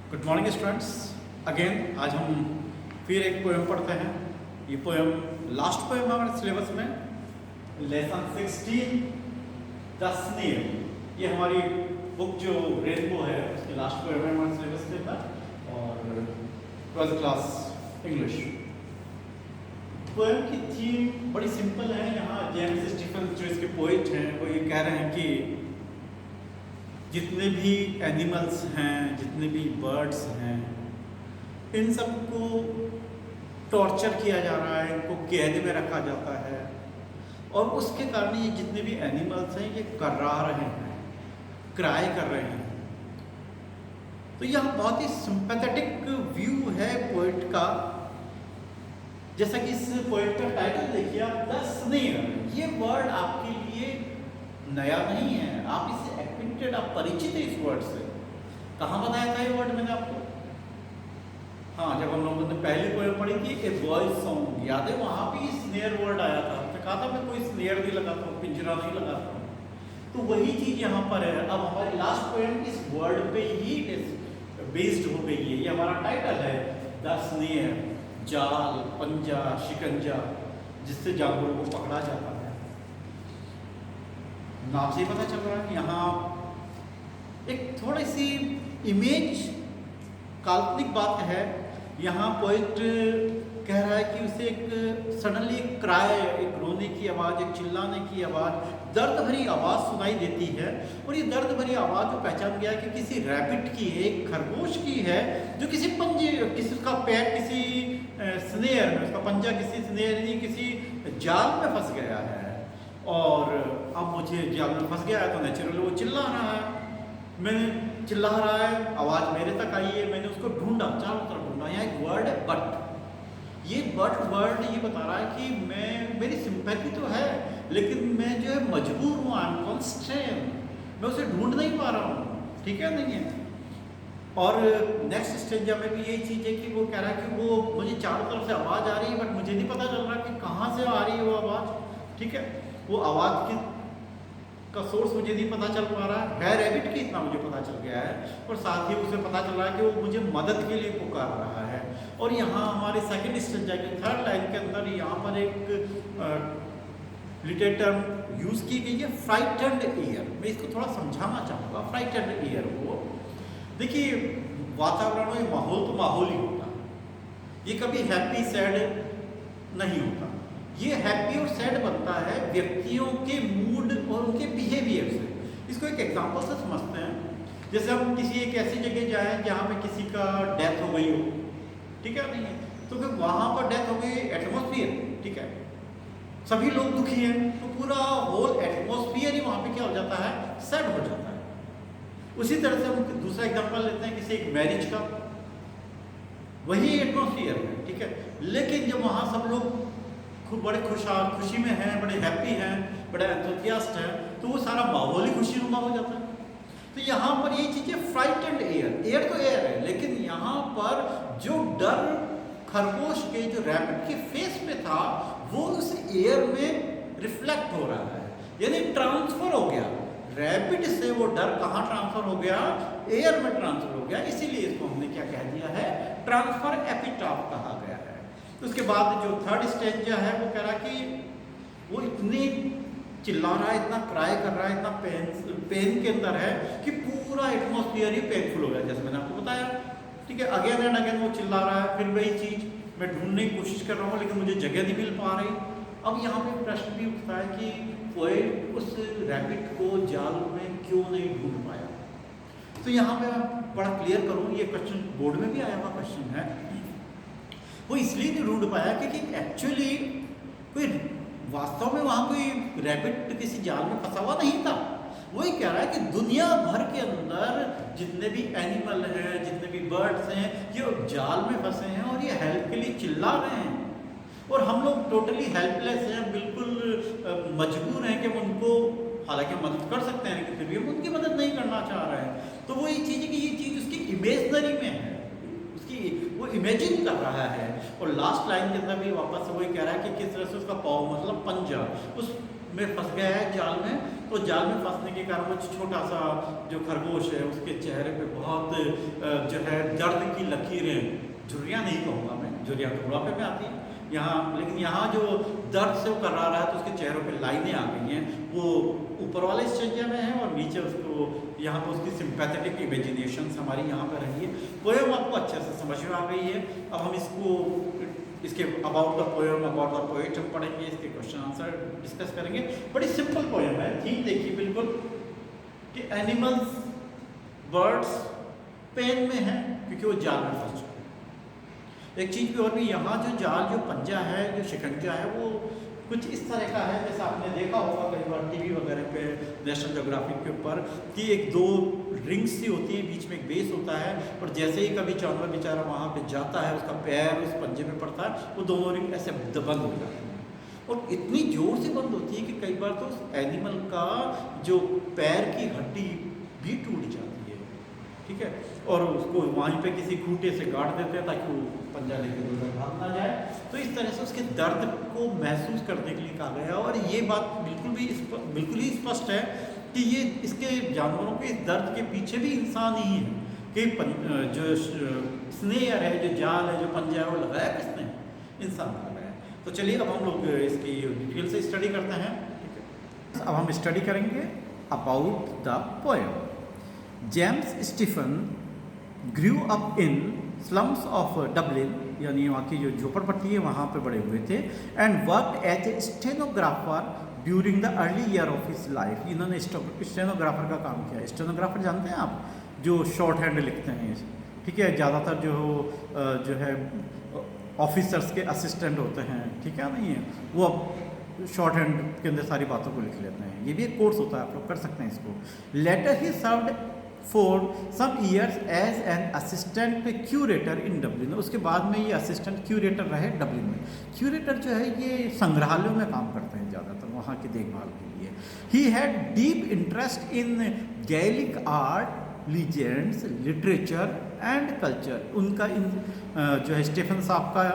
Good morning students. Again आज हम फिर एक पोएम पढ़ते हैं। ये पोएम लास्ट पोएम हमारे सिलेबस में लेसन 16 द स्नेल। ये हमारी बुक जो रेनबो है उसकी लास्ट पोएम है हमारे सिलेबस के अंदर और 12th क्लास इंग्लिश। पोएम की थीम बड़ी सिंपल है। यहाँ जेम्स स्टीफन जो इसके पोइट हैं वो ये कह रहे हैं कि जितने भी एनिमल्स हैं, जितने भी बर्ड्स हैं, इन सबको टॉर्चर किया जा रहा है, इनको कैद में रखा जाता है और उसके कारण ये जितने भी एनिमल्स हैं ये कर्रा रहे हैं, क्राई कर रहे हैं। तो यह बहुत ही सिंपैथेटिक व्यू है पोइट का। जैसा कि इस पोइट का टाइटल देखिए आप, द स्नेल। ये वर्ड आपके लिए नया नहीं है, आप इससे एक्विंटेड, आप परिचित है इस वर्ड से। कहाँ बताया था ये वर्ड मैंने आपको? हाँ, जब हम लोगों ने पहली पोएम पढ़ी थी ए बॉयज सॉन्ग, याद है? वहाँ भी स्नेयर वर्ड आया था। तो कहा था मैं कोई स्नेयर नहीं लगाता हूँ, पिंजरा नहीं लगाता हूँ। तो वही चीज यहाँ पर है। अब हमारी लास्ट पोएम इस वर्ड पे ही बेस्ड हो गई है। ये हमारा टाइटल है द स्नेयर, जाल, पंजा, शिकंजा, जिससे जानवरों को पकड़ा जाता है। नाम से ही पता चल रहा है कि यहाँ एक थोड़ी सी इमेज काल्पनिक बात है। यहाँ पोइट कह रहा है कि उसे एक सडनली एक क्राई, एक रोने की आवाज़, एक चिल्लाने की आवाज़, दर्द भरी आवाज़ सुनाई देती है। और ये दर्द भरी आवाज़ जो पहचान गया कि किसी रैबिट की है, एक खरगोश की है, जो किसी पंजे, किसी का पैर किसी स्नेयर में, उसका पंजा किसी स्नेयर यानी किसी जाल में फंस गया है और अब मुझे जाल में फंस गया है। तो नेचुरली वो चिल्ला रहा है, मैंने चिल्ला रहा है, आवाज़ मेरे तक आई है, मैंने उसको ढूंढा, चारों तरफ ढूंढा। यहाँ एक वर्ड है बट। ये बट वर्ड ये बता रहा है कि मेरी सिंपैथी तो है, लेकिन मैं जो है मजबूर हूँ, आई एम कॉन्स्ट्रेंड, मैं उसे ढूंढ नहीं पा रहा हूँ। ठीक है, नहीं है? और नेक्स्ट स्टेज में भी यही चीज़ है कि वो कह रहा है कि वो मुझे चारों तरफ से आवाज़ आ रही है, बट मुझे नहीं पता चल रहा कि कहाँ से आ रही है वो आवाज़। ठीक है, वो आवाज़ की का सोर्स मुझे नहीं पता चल पा रहा है रैबिट की, इतना मुझे पता चल गया है। और साथ ही उसे पता चल रहा है कि वो मुझे मदद के लिए पुकार रहा है। और यहाँ हमारे सेकंड स्टेज जाके थर्ड लाइन के अंदर यहाँ पर एक लिटिल टर्म यूज़ की गई है, फ्राइटेंड ईयर। मैं इसको थोड़ा समझाना चाहूँगा। फ्राइटेंड ईयर, वो देखिए वातावरण में माहौल तो माहौल ही होता है, ये कभी हैप्पी सैड नहीं होता। ये हैप्पी और सैड बनता है व्यक्तियों के मूड और उनके बिहेवियर से। इसको एक एग्जांपल से समझते हैं। जैसे हम किसी एक ऐसी जगह जाएं जहाँ पे किसी का डेथ हो गई हो, ठीक है, नहीं है? तो फिर वहाँ पर डेथ हो गई, एटमॉस्फेयर, ठीक है, सभी लोग दुखी हैं, तो पूरा होल एटमॉस्फेयर ही वहाँ पे क्या हो जाता है, सैड हो जाता है। उसी तरह से हम दूसरा एग्जाम्पल लेते हैं किसी एक मैरिज का, वही एटमॉस्फेयर है, ठीक है, लेकिन जब वहाँ सब लोग खूब बड़े खुशी में हैं, बड़े हैप्पी हैं, बड़े एंथुसियास्ट हैं, तो वो सारा माहौल ही खुशीनुमा हो जाता है। तो यहाँ पर ये चीज़ें फ्राइटेंड एयर, एयर तो एयर है, लेकिन यहाँ पर जो डर खरगोश के, जो रैबिट के फेस पे था, वो उस एयर में रिफ्लेक्ट हो रहा है, यानी ट्रांसफर हो गया। रैबिट से वो डर कहाँ ट्रांसफर हो गया, एयर में ट्रांसफर हो गया। इसीलिए इसको हमने क्या कह दिया है, ट्रांसफर एपिटाफ कहा गया है। उसके बाद जो थर्ड स्टेज जो है वो कह रहा है कि वो इतनी चिल्ला रहा है, इतना क्राई कर रहा है, इतना पेन के अंदर है कि पूरा एटमॉस्फेयर ही पेनफुल हो गया, जैसे मैंने आपको बताया। ठीक है, अगेन एंड अगेन वो चिल्ला रहा है, फिर वही चीज़ मैं ढूंढने की कोशिश कर रहा हूँ, लेकिन मुझे जगह नहीं मिल पा रही। अब यहाँ पे प्रश्न भी उठता है कि पोएट उस रैबिट को जाल में क्यों नहीं ढूंढ पाया। तो यहाँ पे मैं बड़ा क्लियर करूँ, ये क्वेश्चन बोर्ड में भी आया हुआ क्वेश्चन है। वो इसलिए नहीं ढूंढ पाया क्योंकि एक्चुअली कोई वास्तव में वहाँ कोई रैबिट किसी जाल में फंसा हुआ नहीं था। वही कह रहा है कि दुनिया भर के अंदर जितने भी एनिमल हैं, जितने भी बर्ड्स हैं, ये जाल में फंसे हैं और ये हेल्प के लिए चिल्ला रहे हैं, और हम लोग टोटली हेल्पलेस हैं, बिल्कुल मजबूर हैं कि हम उनको, हालांकि हम मदद कर सकते हैं लेकिन फिर भी हम उनकी मदद नहीं करना चाह रहे हैं। तो वो ये चीज़ है कि ये चीज़ उसकी इमेजनरी में है, वो इमेजिन कर रहा है। और लास्ट लाइन के अंदर भी वापस से वही कह रहा है कि किस तरह से उसका पाव, मतलब पंजा, उस में फंस गया है जाल में, तो जाल में फंसने के कारण वो छोटा सा जो खरगोश है उसके चेहरे पे बहुत जो है दर्द की लकीरें, झुर्रियाँ नहीं कहूँगा मैं, झुर्रियाँ तो बुढ़ापे में आती है यहाँ, लेकिन यहाँ जो दर्द से वो कर रहा है तो उसके चेहरों पे लाइनें आ गई हैं। वो ऊपर वाले स्टेज में है और नीचे उसको यहाँ पर उसकी सिंपैथेटिक इमेजिनेशन हमारी यहाँ पर रही है। पोएम आपको अच्छे से समझ में आ गई है। अब हम इसके about the poem, about the poet हम पढ़ेंगे, इसके क्वेश्चन आंसर डिस्कस करेंगे। बड़ी सिंपल पोएम है, थीम देखिए बिल्कुल कि एनिमल्स, बर्ड्स पेन में है क्योंकि वो जाल में फंस चुके हैं। एक चीज़ भी और भी, यहाँ जो जाल, जो पंजा है, जो शिकंजा है, वो कुछ इस तरह का है जैसा आपने देखा होगा कई बार टीवी वगैरह पे, नेशनल ज्योग्राफिक के ऊपर, कि एक दो रिंग्स सी होती है, बीच में एक बेस होता है, और जैसे ही कभी जानवर बेचारा वहाँ पे जाता है, उसका पैर उस पंजे में पड़ता है, वो दोनों रिंग ऐसे बंद हो जाते हैं और इतनी जोर से बंद होती है कि कई बार तो उस एनिमल का जो पैर की हड्डी भी टूट जाती है, ठीक है, और उसको वहीं पे किसी खूंटे से गाड़ देते हैं ताकि वो पंजा लेके उधर भाग ना जाए। तो इस तरह से उसके दर्द को महसूस करने के लिए कहा गया, और ये बात बिल्कुल ही स्पष्ट है कि ये इसके जानवरों के इस दर्द के पीछे भी इंसान ही है कि जो स्नेयर है, जो जाल है, जो पंजा है, वो लगाया किसने? इंसान ने लगाया। तो चलिए अब हम लोग इसकी डिटेल से स्टडी करते हैं, ठीक है। अब हम स्टडी करेंगे about the poem. James Stephen grew up in slums of Dublin, यानी वहाँ की जो झोपड़पट्टी है वहाँ पे बड़े हुए थे, and work as a stenographer during the early year of his life. इन्होंने स्टेनोग्राफर का काम किया। स्टेनोग्राफर जानते हैं आप, जो शॉर्ट हैंड लिखते हैं, ठीक है, ज़्यादातर जो है ऑफिसर्स के असिस्टेंट होते हैं, ठीक है, नहीं है वो अब शॉर्ट हैंड के अंदर सारी बातों को लिख लेते हैं। ये भी एक कोर्स होता है, आप लोग कर सकते हैं इसको। Later he served for some years as an assistant curator in Dublin। उसके बाद में ये असिस्टेंट क्यूरेटर रहे डबलिन में। क्यूरेटर जो है ये संग्रहालयों में काम करते हैं ज़्यादातर, वहाँ की देखभाल के लिए। He had deep interest in Gaelic art, legends, literature and culture। उनका जो है स्टीफन साहब का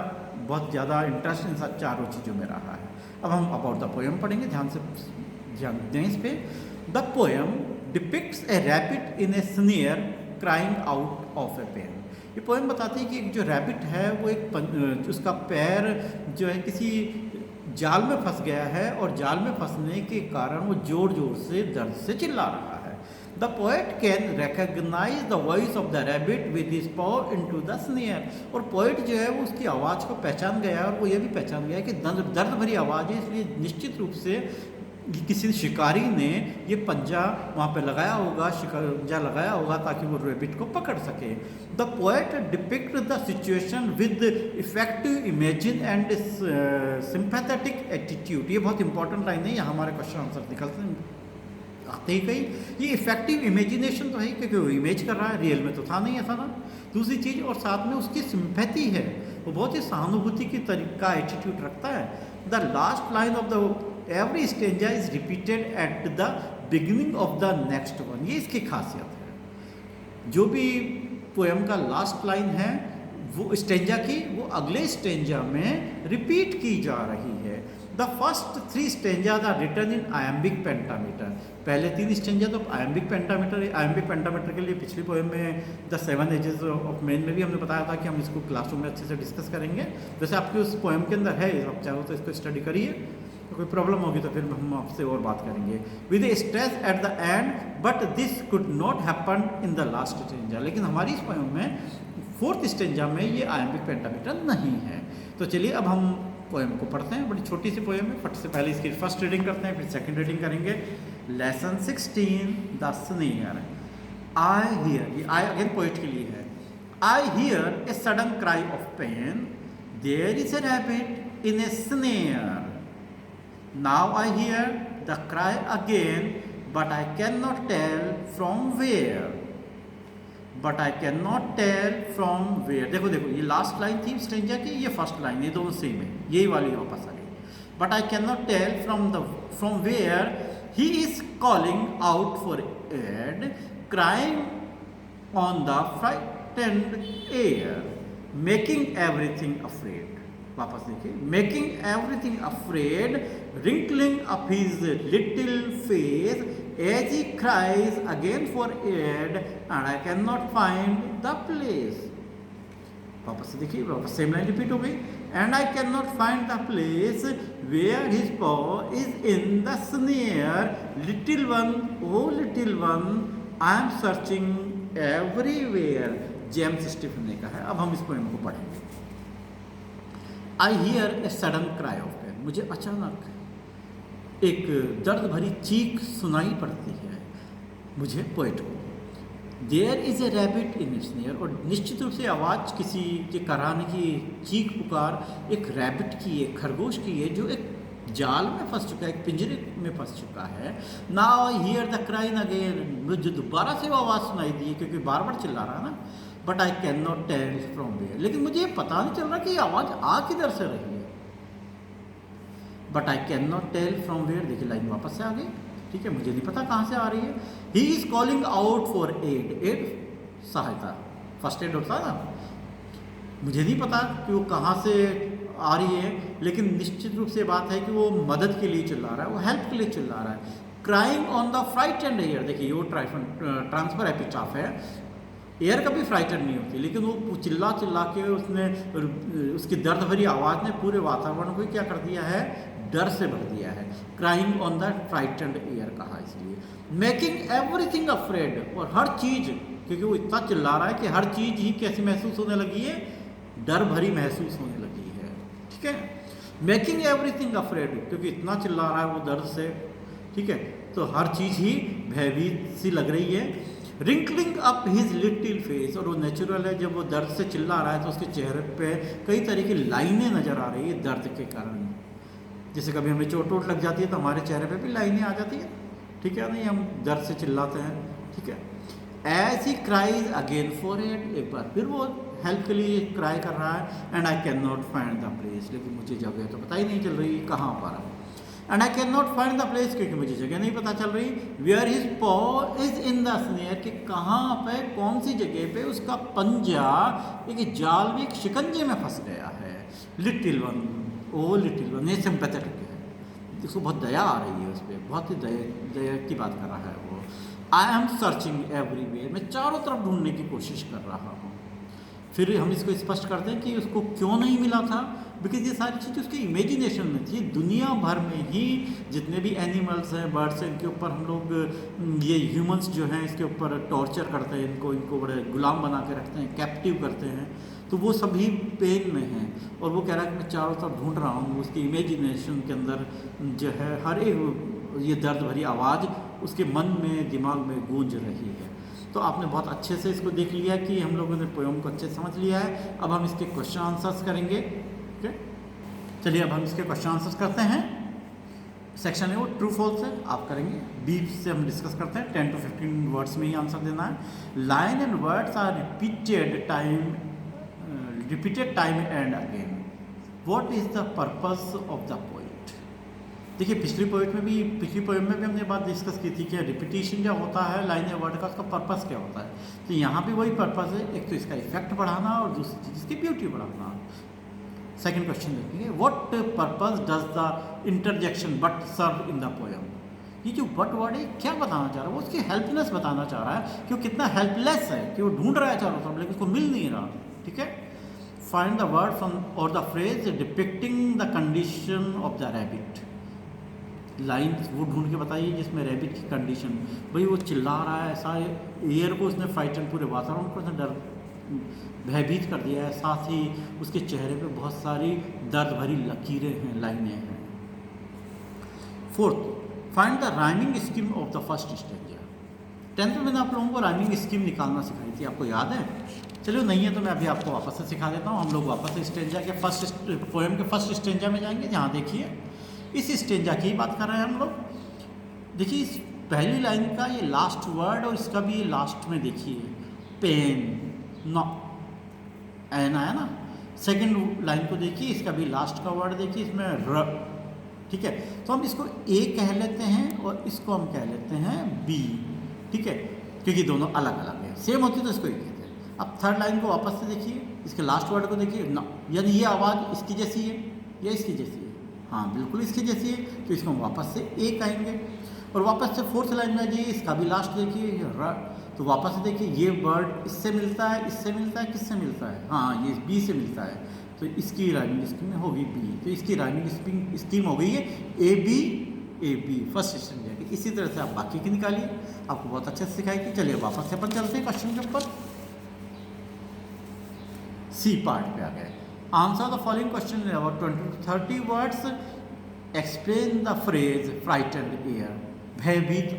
बहुत ज़्यादा इंटरेस्ट इन सब चारों चीज़ों में रहा है। अब हम अबाउट द पोएम पढ़ेंगे, ध्यान दें इस पर। The poem depicts a rabbit in a snare crying out of a pain। ये पोएम बताती है कि एक जो रैबिट है वो उसका पैर जो है किसी जाल में फंस गया है, और जाल में फंसने के कारण वो जोर जोर से दर्द से चिल्ला रहा है। The poet can recognise the voice of the rabbit with his paw into the snare. और पोएट जो है वो उसकी आवाज़ को पहचान गया, और वो ये भी पहचान गया कि दर्द भरी आवाज़ है, इसलिए निश्चित रूप से किसी शिकारी ने ये पंजा वहाँ पे लगाया होगा, शिकंजा लगाया होगा ताकि वो रैबिट को पकड़ सके। The poet depict the situation with effective imagine and sympathetic attitude. ये बहुत इंपॉर्टेंट लाइन है, यहाँ हमारे क्वेश्चन आंसर निकलते हैं आते ही कहीं। ये इफेक्टिव इमेजिनेशन तो है क्योंकि वो इमेज कर रहा है, रियल में तो था नहीं ऐसा ना। दूसरी चीज़, और साथ में उसकी सिंपैथी है, वो बहुत ही सहानुभूति की तरीका एटीट्यूड रखता है। The last line of the every stanza is repeated at the beginning of the next one। ये इसकी खासियत है। जो भी पोएम का लास्ट लाइन है वो स्टेंजा की, वो अगले स्टेंजा में रिपीट की जा रही है। The first 3 stanzas are written in iambic pentameter. पहले 3 स्टेंजा तो आयम्बिक पेंटामीटर के लिए पिछली पोएम में द 7 एजेस ऑफ मैन में भी हमने बताया था कि हम इसको क्लासरूम में अच्छे से डिस्कस करेंगे। वैसे आपके उस पोएम के अंदर है, आप चाहो तो इसको स्टडी करिए, तो कोई प्रॉब्लम होगी तो फिर हम आपसे और बात करेंगे। With A stress at the end, but this could not happen in the last stanza. लेकिन हमारी इस पोएम में 4th स्टेंजा में ये आयम्बिक पेंटामीटर नहीं है। तो चलिए अब हम पोएम को पढ़ते हैं। बड़ी छोटी सी पोएम है, फट से पहले इसकी फर्स्ट रीडिंग करते हैं, फिर सेकंड रीडिंग करेंगे। Lesson 16 the snare. I hear, ये आई अगेन पोएट के लिए है। I hear a sudden cry of pain, there is a rabbit in a snare. Now I hear the cry again, but I cannot tell from where। But I cannot tell from where। देखो ये last line थी stranger की, ये first line, ये दोनों same है, यही वाली वापस आ गई। But I cannot tell from where he is calling out for aid, crying on the frightened air, making everything afraid। वापस देखिए, making everything afraid wrinkling up his little face as he cries again for aid, and I cannot find the place. वापस से देखिए, वापस same line repeat हो गई. And I cannot find the place where his paw is in the snare. Little one, oh little one, I am searching everywhere. James Stephen ने कहा है. अब हम इस पोएम को पढ़ेंगे. I hear a sudden cry of pain. मुझे अचानक एक दर्द भरी चीख सुनाई पड़ती है मुझे, पोएट को. There is a rabbit in its near. और निश्चित रूप से आवाज़ किसी के कराने की, चीख पुकार एक रैबिट की है, खरगोश की है, जो एक जाल में फंस चुका है, एक पिंजरे में फंस चुका है. Now I hear the crying again. मुझे दोबारा से वो आवाज़ सुनाई दी है, क्योंकि बार बार चिल्ला रहा है ना. But I can not tell from where. लेकिन मुझे ये पता नहीं चल रहा कि ये आवाज़ आ किधर से रही है. But I can not tell from where. देखिए लाइन वापस से आ गई. ठीक है, मुझे नहीं पता कहाँ से आ रही है. He is calling out for aid. Aid सहायता, फर्स्ट एड होता है ना. मुझे नहीं पता कि वो कहाँ से आ रही है, लेकिन निश्चित रूप से बात है कि वो मदद के लिए चिल्ला रहा है, वो हेल्प के लिए चिल्ला रहा है. Crying on the frightened air. देखिए वो ट्रांसफर एपिटाफ है. एयर कभी फ्राइटन नहीं होती, लेकिन वो चिल्ला चिल्ला के उसने, उसकी दर्द भरी आवाज़ ने पूरे वातावरण को क्या कर दिया है, डर से भर दिया है. Crying on the frightened air कहा इसलिए. Making everything afraid. और हर चीज़, क्योंकि वो इतना चिल्ला रहा है कि हर चीज़ ही कैसी महसूस होने लगी है, डर भरी महसूस होने लगी है. ठीक है. मेकिंग एवरीथिंग अफ्रेड, क्योंकि इतना चिल्ला रहा है वो दर्द से. ठीक है, तो हर चीज़ ही भयभीत सी लग रही है. Wrinkling up his little face. और वो नेचुरल है, जब वो दर्द से चिल्ला रहा है तो उसके चेहरे पे कई तरह की लाइनें नज़र आ रही है दर्द के कारण. जैसे कभी हमें चोट वोट लग जाती है तो हमारे चेहरे पे भी लाइनें आ जाती है. ठीक है, नहीं हम दर्द से चिल्लाते हैं. ठीक है. As he cries again for aid. एक बार फिर वो हेल्प के लिए क्राई कर रहा है. And I can not find the place. लेकिन मुझे जगह तो पता ही नहीं चल रही कहाँ पर है. And I can not find the place, क्योंकि मुझे जगह नहीं पता चल रही. वेयर हिज पॉ इज इन द स्नेयर. कि कहाँ पे, कौन सी जगह पे उसका पंजा एक जाल में, एक शिकंजे में फंस गया है. लिटिल वन, ओ लिटिल वन. ये सिंपैथेटिक है, इसको बहुत दया आ रही है उस पर, बहुत ही दया की बात कर रहा है वो. I am searching everywhere. मैं चारों तरफ ढूंढने की कोशिश कर रहा हूँ. फिर हम इसको स्पष्ट करते हैं कि उसको क्यों नहीं मिला था. बिकॉज ये सारी चीज़ें उसके इमेजिनेशन में थी. दुनिया भर में ही जितने भी एनिमल्स हैं, बर्ड्स हैं, इनके ऊपर हम लोग, ये ह्यूमंस जो हैं, इसके ऊपर टॉर्चर करते हैं, इनको बड़े गुलाम बना के रखते हैं, कैप्टिव करते हैं. तो वो सभी पेन में हैं. और वो कह रहा है कि मैं चारों तरफ ढूंढ रहा हूँ. उसकी इमेजिनेशन के अंदर जो है हर एक ये दर्द भरी आवाज़ उसके मन में, दिमाग में गूंज रही है. तो आपने बहुत अच्छे से इसको देख लिया कि हम लोगों ने पोएम को अच्छे से समझ लिया है. अब हम इसके क्वेश्चन आंसर्स करेंगे. ओके, चलिए अब हम इसके क्वेश्चन आंसर्स करते हैं. सेक्शन है वो ट्रू फॉल्स है, आप करेंगे. बी से हम डिस्कस करते हैं. 10 to 15 वर्ड्स में ही आंसर देना है. Line and words are repeated time and again. What is the purpose of the poet. देखिए पिछली पोएम में भी हमने बात डिस्कस की थी कि रिपीटिशन जो होता है लाइन या वर्ड का, उसका पर्पस क्या होता है. तो यहाँ भी वही पर्पस है. एक तो इसका इफेक्ट बढ़ाना और दूसरी चीज़ इसकी ब्यूटी बढ़ाना. सेकंड क्वेश्चन देखेंगे. What purpose does the interjection but serve in the poem. ये जो बट वर्ड है क्या बताना चाह रहा है, वो उसकी हेल्पलेस बताना चाह रहा है कि वो कितना हेल्पलेस है, कि वो ढूंढ रहा है चारों तरफ लेकिन उसको मिल नहीं रहा. ठीक है. फाइंड द वर्ड फ्रॉम और the phrase depicting the condition of the rabbit. Line वो ढूंढ के बताइए जिसमें रैबिट की कंडीशन. भाई वो चिल्ला रहा है, ऐसा एयर को उसने फ्राइटन, पूरे वातावरण को उसने डर, भयभीत कर दिया है. साथ ही उसके चेहरे पे बहुत सारी दर्द भरी लकीरें हैं, लाइनें हैं. Fourth, find the rhyming scheme of the first stanza. 10th में मैंने आप लोगों को राइमिंग स्कीम निकालना सिखाई थी, आपको याद है. चलो नहीं है तो मैं अभी आपको वापस से सिखा देता हूँ. हम लोग वापस से स्टेंजा के पोएम के फर्स्ट स्टेंजा में जाएंगे, जहाँ देखिए इस स्टेंजा की बात कर रहे हैं हम लोग. देखिए इस पहली लाइन का ये लास्ट वर्ड और इसका भी ये लास्ट में देखिए पेन, नो, एन आया ना. सेकंड लाइन को देखिए, इसका भी लास्ट का वर्ड देखिए, इसमें र. ठीक है, तो हम इसको ए कह लेते हैं और इसको हम कह लेते हैं बी. ठीक है, क्योंकि दोनों अलग अलग है. सेम होती तो इसको ए कहते हैं. अब थर्ड लाइन को वापस से देखिए, इसके लास्ट वर्ड को देखिए, नो. यानी ये आवाज़ इसकी जैसी है या इसकी जैसी है. हाँ बिल्कुल इसके जैसी है, तो इसको हम वापस से एक आएंगे और वापस से फोर्थ लाइन में जाइए, इसका भी लास्ट देखिए तो वापस से देखिए ये वर्ड इससे मिलता है, इससे मिलता है, किससे मिलता है, हाँ ये बी से मिलता है, तो इसकी राइमिंग स्कीम होगी बी, तो इसकी राइमिंग स्कीम हो गई है ए बी फर्स्ट स्टेंजा की। इसी तरह से आप बाकी की निकालिए, आपको बहुत अच्छे से सिखाएगी। चलिए वापस से अपन चलते हैं क्वेश्चन के ऊपर, सी पार्ट पे आ गए। Answer the following question in about 20 to 30 words, explain the phrase frightened air, भयभीत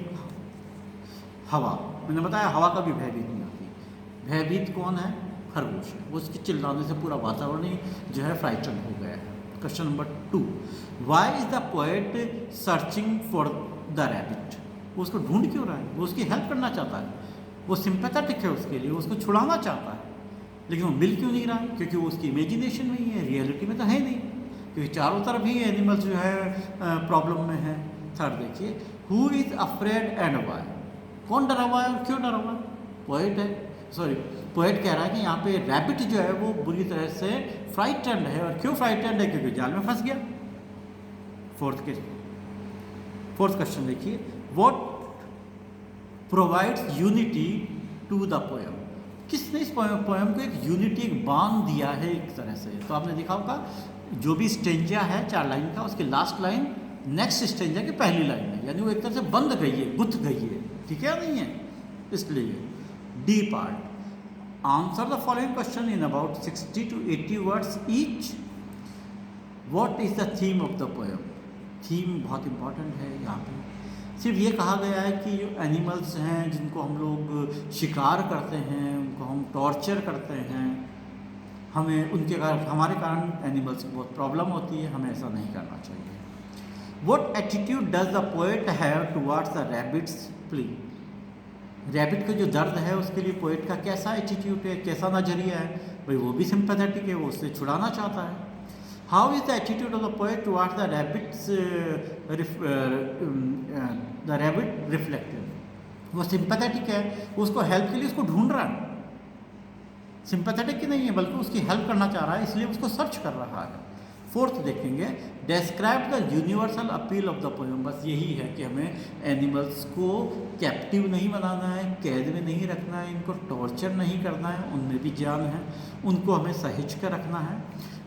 हवा। मैंने बताया हवा का भी भयभीत नहीं होती, भयभीत कौन है, खरगोश है, वो उसके चिल्लाने से पूरा वातावरण ही जो है फ्राइटेंड हो गया है। Question number 2, why is the poet searching for the rabbit, वो उसको ढूंढ क्यों रहा है, वो उसकी हेल्प करना चाहता है, वो सिंपैथेटिक है उसके लिए, वो उसको छुड़ाना चाहता है, लेकिन वो मिल क्यों नहीं रहा है, क्योंकि वो उसकी इमेजिनेशन में ही है, रियलिटी में तो है नहीं, क्योंकि चारों तरफ ही एनिमल्स जो है प्रॉब्लम में है। थर्ड देखिए, who is afraid and why, कौन डरा हुआ है और क्यों डरा हुआ है, पोएट है, सॉरी पोएट कह रहा है कि यहाँ पे रैबिट जो है वो बुरी तरह से फ्राइटेंड है, और क्यों फ्राइटेंड है, क्योंकि जाल में फंस गया। फोर्थ क्वेश्चन देखिए, what provides unity to the poem, किसने इस पोएम को एक यूनिटी, एक बांध दिया है एक तरह से। तो आपने देखा होगा जो भी स्टेंजा है 4 लाइन का, उसकी लास्ट लाइन नेक्स्ट स्टेंजा की पहली लाइन है, यानी वो एक तरह से बंध गई है, गुथ गई है, ठीक है नहीं है, इसलिए। D part, answer the following question in about 60 to 80 words each, what is the theme of the poem. Theme बहुत इंपॉर्टेंट है यहाँ पे, सिर्फ ये कहा गया है कि जो एनिमल्स हैं जिनको हम लोग शिकार करते हैं, उनको हम टॉर्चर करते हैं, हमें उनके कारण, हमारे कारण एनिमल्स को बहुत प्रॉब्लम होती है, हमें ऐसा नहीं करना चाहिए। What attitude does the poet have towards the rabbit's plea? Rabbit का जो दर्द है उसके लिए पोएट का कैसा एटीट्यूड है, कैसा नजरिया है, भाई वो भी सिंपैथेटिक है, वो उससे छुड़ाना चाहता है। How is the attitude of the poet towards the rabbits, the rabbit reflective, वो सिंपैथेटिक है, वो उसको हेल्प के लिए उसको ढूंढ रहा है, सिंपैथेटिक की नहीं है बल्कि उसकी हेल्प करना चाह रहा है, इसलिए उसको सर्च कर रहा है। फोर्थ देखेंगे, describe the universal appeal of the poem, बस यही है कि हमें एनिमल्स को कैप्टिव नहीं बनाना है, कैद में नहीं रखना है, इनको टॉर्चर नहीं करना है, उनमें भी जान है, उनको हमें सहेज कर रखना है।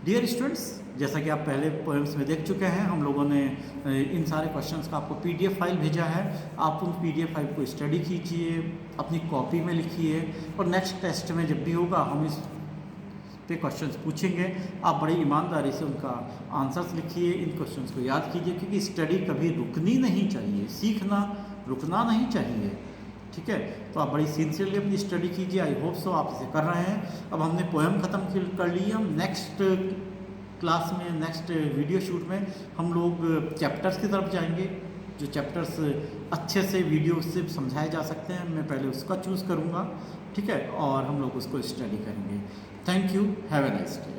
डियर स्टूडेंट्स, जैसा कि आप पहले पोएम्स में देख चुके हैं, हम लोगों ने इन सारे क्वेश्चंस का आपको PDF फाइल भेजा है, आप उन PDF फाइल को स्टडी कीजिए, अपनी कॉपी में लिखिए, और नेक्स्ट टेस्ट में जब भी होगा हम इस पे क्वेश्चंस पूछेंगे, आप बड़ी ईमानदारी से उनका आंसर्स लिखिए, इन क्वेश्चंस को याद कीजिए, क्योंकि स्टडी कभी रुकनी नहीं चाहिए, सीखना रुकना नहीं चाहिए, ठीक है। तो आप बड़ी सिंसियरली अपनी स्टडी कीजिए, आई होप सो आप इसे कर रहे हैं। अब हमने पोएम ख़त्म कर ली, हम नेक्स्ट क्लास में, नेक्स्ट वीडियो शूट में हम लोग चैप्टर्स की तरफ जाएंगे, जो चैप्टर्स अच्छे से वीडियो से समझाए जा सकते हैं, मैं पहले उसका चूज़ करूँगा, ठीक है, और हम लोग उसको स्टडी करेंगे। Thank you, have a nice day.